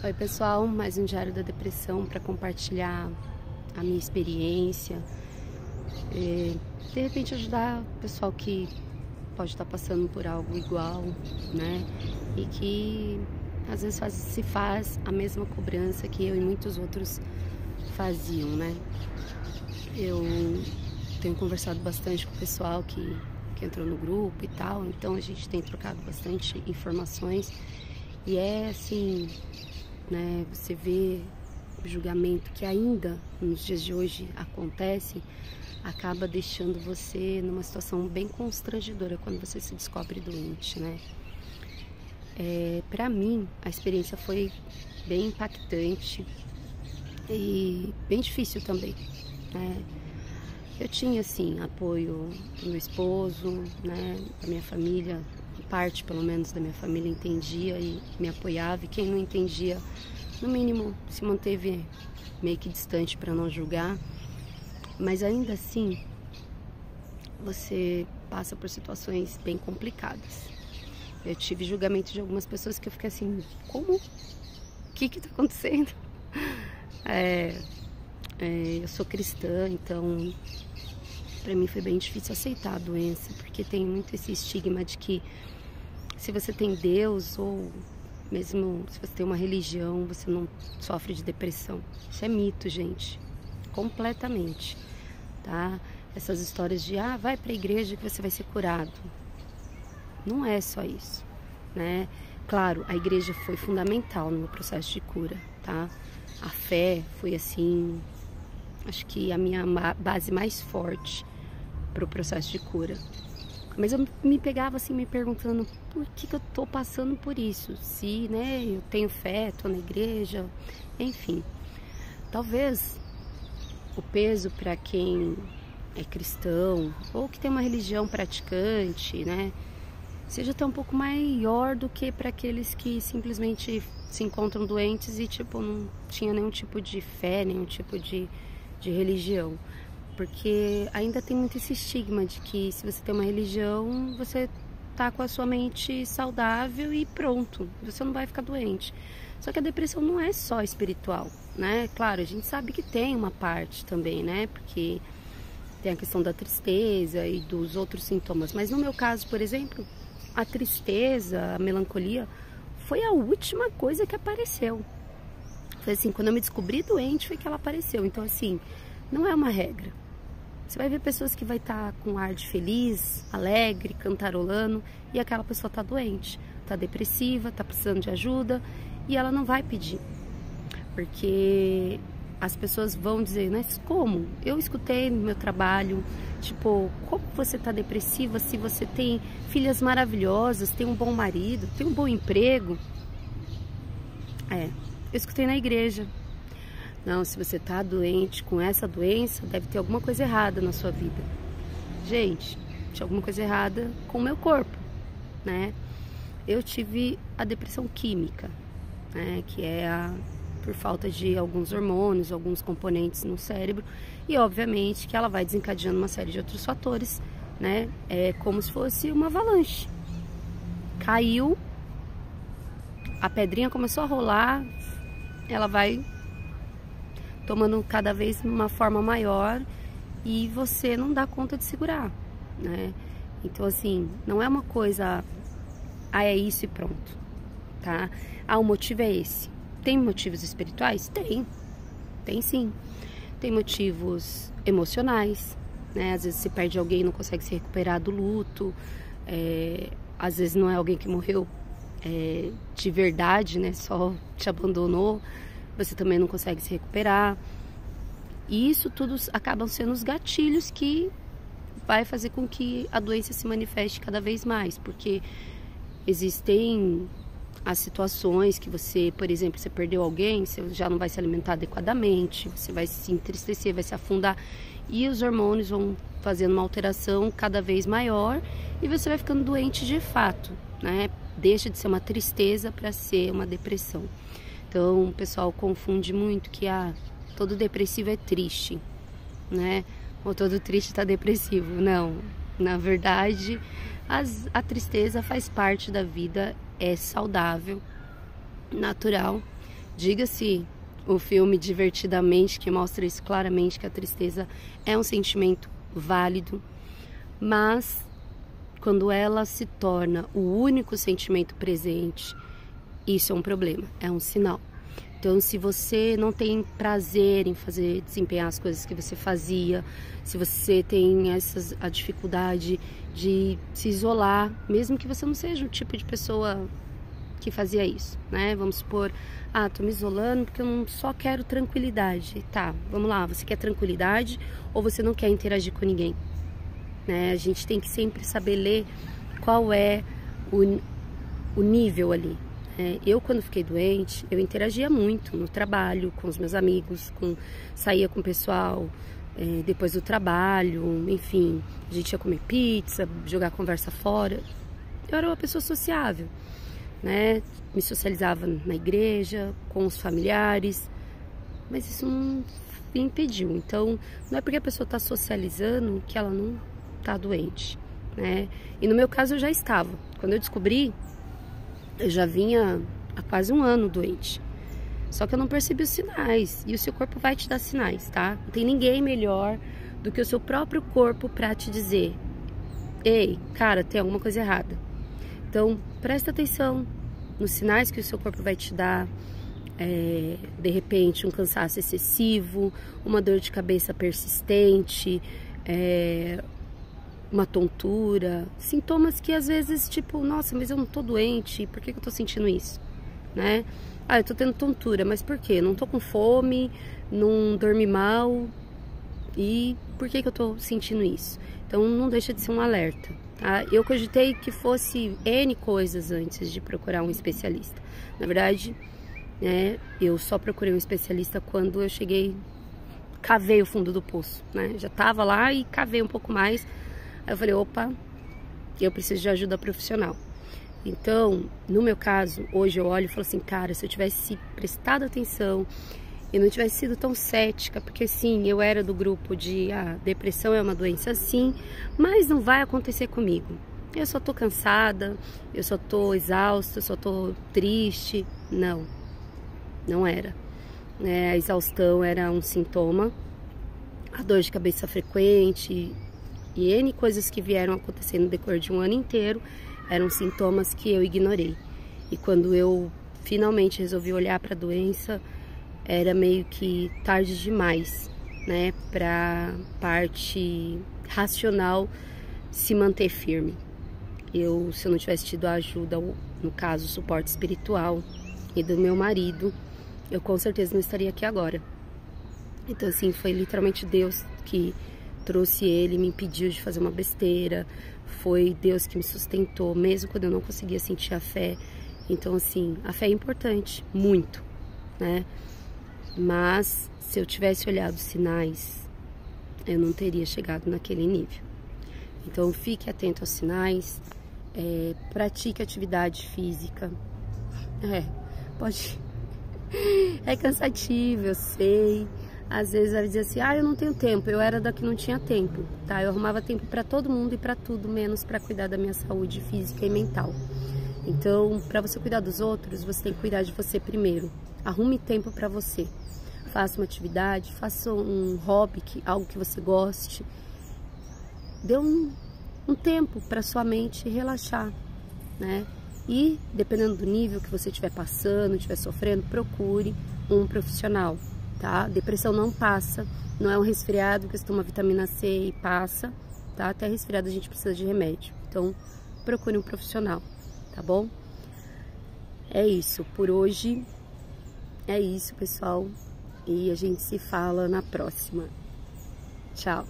Oi pessoal, mais um Diário da Depressão para compartilhar a minha experiência e de repente ajudar o pessoal que pode estar passando por algo igual, né? E que às vezes se faz a mesma cobrança que eu e muitos outros faziam, né? Eu tenho conversado bastante com o pessoal que entrou no grupo e tal, então a gente tem trocado bastante informações e é assim, né, você vê o julgamento que ainda nos dias de hoje acontece, acaba deixando você numa situação bem constrangedora quando você se descobre doente, né? Pra mim, a experiência foi bem impactante e bem difícil também, né? Eu tinha, assim, apoio do meu esposo, né, da minha família, parte pelo menos da minha família entendia e me apoiava, e quem não entendia, no mínimo, se manteve meio que distante para não julgar. Mas ainda assim, você passa por situações bem complicadas. Eu tive julgamento de algumas pessoas que eu fiquei assim, como? O que tá acontecendo? Eu sou cristã, então para mim foi bem difícil aceitar a doença, porque tem muito esse estigma de que se você tem Deus ou mesmo se você tem uma religião, você não sofre de depressão. Isso é mito, gente, completamente, tá? Essas histórias de, vai pra igreja que você vai ser curado. Não é só isso, né? Claro, a igreja foi fundamental no meu processo de cura, tá? A fé foi assim, acho que a minha base mais forte para o processo de cura. Mas eu me pegava assim, me perguntando por que eu tô passando por isso? Se, né, eu tenho fé, tô na igreja, enfim. Talvez o peso para quem é cristão ou que tem uma religião praticante, né, seja até um pouco maior do que para aqueles que simplesmente se encontram doentes e tipo não tinha nenhum tipo de fé, nenhum tipo de religião. Porque ainda tem muito esse estigma de que se você tem uma religião, você tá com a sua mente saudável e pronto, você não vai ficar doente. Só que a depressão não é só espiritual, né? Claro, a gente sabe que tem uma parte também, né? Porque tem a questão da tristeza e dos outros sintomas. Mas no meu caso, por exemplo, a tristeza, a melancolia, foi a última coisa que apareceu. Foi assim, quando eu me descobri doente, foi que ela apareceu. Então, assim, não é uma regra. Você vai ver pessoas que vai estar com ar de feliz, alegre, cantarolando, e aquela pessoa está doente, está depressiva, está precisando de ajuda, e ela não vai pedir. Porque as pessoas vão dizer, mas como? Eu escutei no meu trabalho, tipo, como você está depressiva se você tem filhas maravilhosas, tem um bom marido, tem um bom emprego? Eu escutei na igreja. Não, se você tá doente com essa doença, deve ter alguma coisa errada na sua vida. Gente, tinha alguma coisa errada com o meu corpo, né? Eu tive a depressão química, né? Que é por falta de alguns hormônios, alguns componentes no cérebro. E obviamente que ela vai desencadeando uma série de outros fatores, né? É como se fosse uma avalanche. Caiu, a pedrinha começou a rolar, ela vai tomando cada vez uma forma maior e você não dá conta de segurar, né? Então, assim, não é uma coisa, é isso e pronto, tá? O motivo é esse. Tem motivos espirituais? Tem sim. Tem motivos emocionais, né? Às vezes você perde alguém e não consegue se recuperar do luto, às vezes não é alguém que morreu de verdade, né? Só te abandonou, você também não consegue se recuperar. E isso tudo acabam sendo os gatilhos que vai fazer com que a doença se manifeste cada vez mais, porque existem as situações que você, por exemplo, você perdeu alguém, você já não vai se alimentar adequadamente, você vai se entristecer, vai se afundar, e os hormônios vão fazendo uma alteração cada vez maior e você vai ficando doente de fato, né? Deixa de ser uma tristeza para ser uma depressão. Então, o pessoal confunde muito que todo depressivo é triste, né? Ou todo triste está depressivo. Não, na verdade, a tristeza faz parte da vida, é saudável, natural. Diga-se o filme Divertidamente, que mostra isso claramente, que a tristeza é um sentimento válido, mas quando ela se torna o único sentimento presente, isso é um problema, é um sinal. Então, se você não tem prazer em desempenhar as coisas que você fazia, se você tem a dificuldade de se isolar, mesmo que você não seja o tipo de pessoa que fazia isso, né? Vamos supor, tô me isolando porque eu só quero tranquilidade. Tá, vamos lá, você quer tranquilidade ou você não quer interagir com ninguém? Né? A gente tem que sempre saber ler qual é o nível ali. Eu, quando fiquei doente, eu interagia muito no trabalho, com os meus amigos, saía com o pessoal depois do trabalho, enfim, a gente ia comer pizza, jogar conversa fora. Eu era uma pessoa sociável, né? Me socializava na igreja, com os familiares, mas isso não me impediu. Então, não é porque a pessoa está socializando que ela não está doente, né? E no meu caso eu já estava. Quando eu descobri, eu já vinha há quase um ano doente. Só que eu não percebi os sinais. E o seu corpo vai te dar sinais, tá? Não tem ninguém melhor do que o seu próprio corpo pra te dizer: ei, cara, tem alguma coisa errada. Então, presta atenção nos sinais que o seu corpo vai te dar. De repente, um cansaço excessivo, uma dor de cabeça persistente, uma tontura, sintomas que às vezes, tipo, nossa, mas eu não tô doente, por que eu tô sentindo isso, né? Eu tô tendo tontura, mas por quê? Não tô com fome, não dormi mal, e por que eu tô sentindo isso? Então não deixa de ser um alerta, tá? Eu cogitei que fosse N coisas antes de procurar um especialista. Na verdade, né, eu só procurei um especialista quando eu cheguei, cavei o fundo do poço, né? Já tava lá e cavei um pouco mais. Aí eu falei, opa, eu preciso de ajuda profissional. Então, no meu caso, hoje eu olho e falo assim, cara, se eu tivesse prestado atenção e não tivesse sido tão cética, porque sim, eu era do grupo de, depressão é uma doença sim, mas não vai acontecer comigo. Eu só tô cansada, eu só tô exausta, eu só tô triste. Não, não era. A exaustão era um sintoma, a dor de cabeça frequente e N coisas que vieram acontecendo no decorrer de um ano inteiro eram sintomas que eu ignorei. E quando eu finalmente resolvi olhar para a doença, era meio que tarde demais, né, para parte racional se manter firme. Se eu não tivesse tido a ajuda, no caso, o suporte espiritual e do meu marido, eu com certeza não estaria aqui agora. Então, assim, foi literalmente Deus que trouxe ele, me impediu de fazer uma besteira. Foi Deus que me sustentou, mesmo quando eu não conseguia sentir a fé. Então, assim, a fé é importante, muito, né? Mas, se eu tivesse olhado os sinais, eu não teria chegado naquele nível. Então, fique atento aos sinais, pratique atividade física. Pode... É cansativo, eu sei. Às vezes ela dizia assim, eu não tenho tempo. Eu era da que não tinha tempo, tá? Eu arrumava tempo pra todo mundo e pra tudo, menos pra cuidar da minha saúde física e mental. Então, pra você cuidar dos outros, você tem que cuidar de você primeiro. Arrume tempo pra você. Faça uma atividade, faça um hobby, algo que você goste. Dê um tempo pra sua mente relaxar, né? E, dependendo do nível que você estiver passando, estiver sofrendo, procure um profissional, tá? Depressão não passa, não é um resfriado que você toma vitamina C e passa, tá? Até resfriado a gente precisa de remédio. Então, procure um profissional, tá bom? É isso, por hoje é isso, pessoal. E a gente se fala na próxima. Tchau!